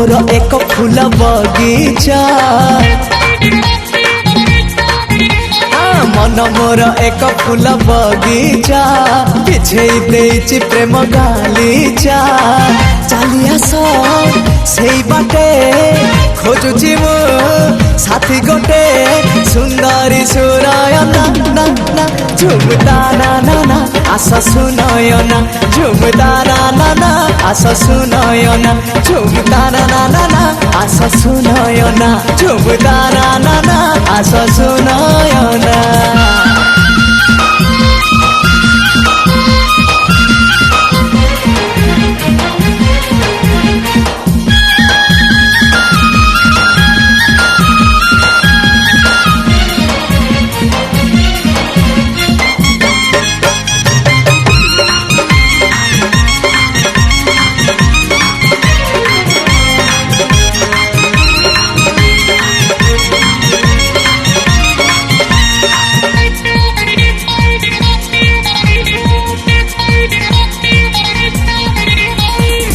मोर एक फूल बगीचा मन मोर एक फूल बगीचा पिछे देइछि प्रेम गालीचा चली आस से बाटे खोजुछि मु साथी गोटे सुंदरी सुनयना ना ना झुमता ना ना ना आस सुनयना झुमता ना ना ना आस सुनयना झुमता ना ना ना ना आस सुनयना झुमता ना ना ना आस सुनयना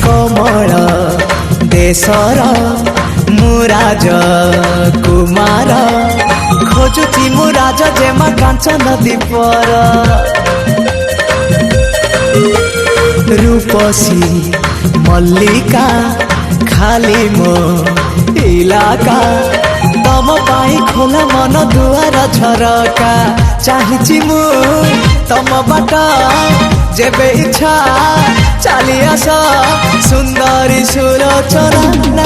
कमल देशर मुराज कुमार खोजुची मुराज जेमा कांचन दीपर रूपसी मल्लिका खाली मो इलाका तम पाई खोला मन दुआर झरका चाहिछि मु तम बाटा जेबे इच्छा चली आस सुंदरी सुलोचना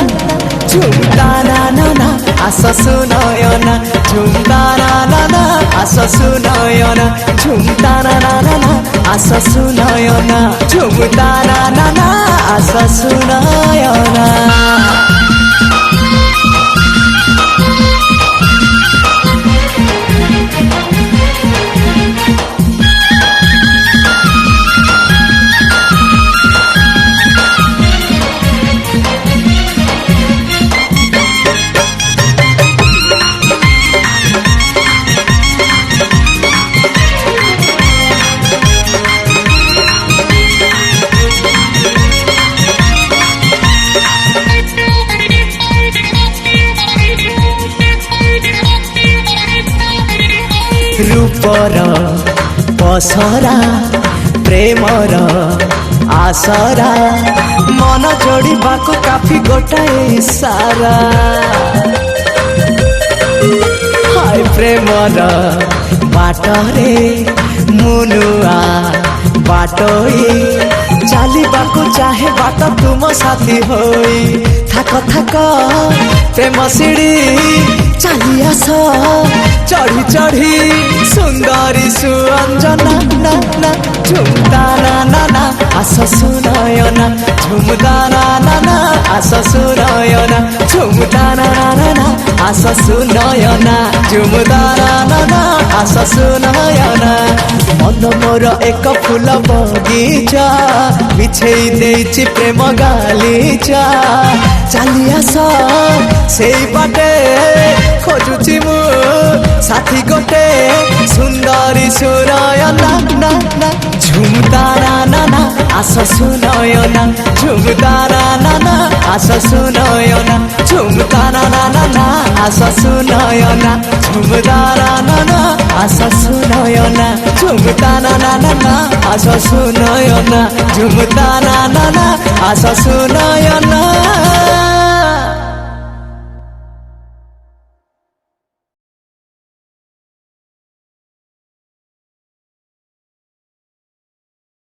झुमता ना ना ना आस सुनयना झुमता ना ना ना आस सुनयना झुमता ना ना ना ना आस सुनयना झुमता ना ना ना आस सुनयना रूपर पसरा प्रेमर आसरा मन जोड़ा काफी गोटाए सारा हाय प्रेमर बाटरे मुनुआ बाटोई चलवाको चाहे बाट तुम साथी होई थाक थाक प्रेम सीढ़ी चली आस चढ़ी चढ़ी सुंदरी सुअंजना ना ना झुमता ना ना ना आस सुनयना झुमता ना ना ना आस सुनयना झुमता ना ना ना आस सुनयना झुमता ना ना ना आस सुनयना मन मोर एक फूल बगीचा बिछे देइछि प्रेम गालीचा चली आस से बाटे खोजुछि मु साथी गोटे सुंदरी सुनयना ना ना झुमता ना ना ना आस सुनयना झुमता ना ना ना आस सुनयना झुमता ना ना ना ना आस सुनयना झुमता ना ना ना आस सुनयना झुमता ना ना ना ना आस सुनयना झुमता ना ना ना आस सुनयना।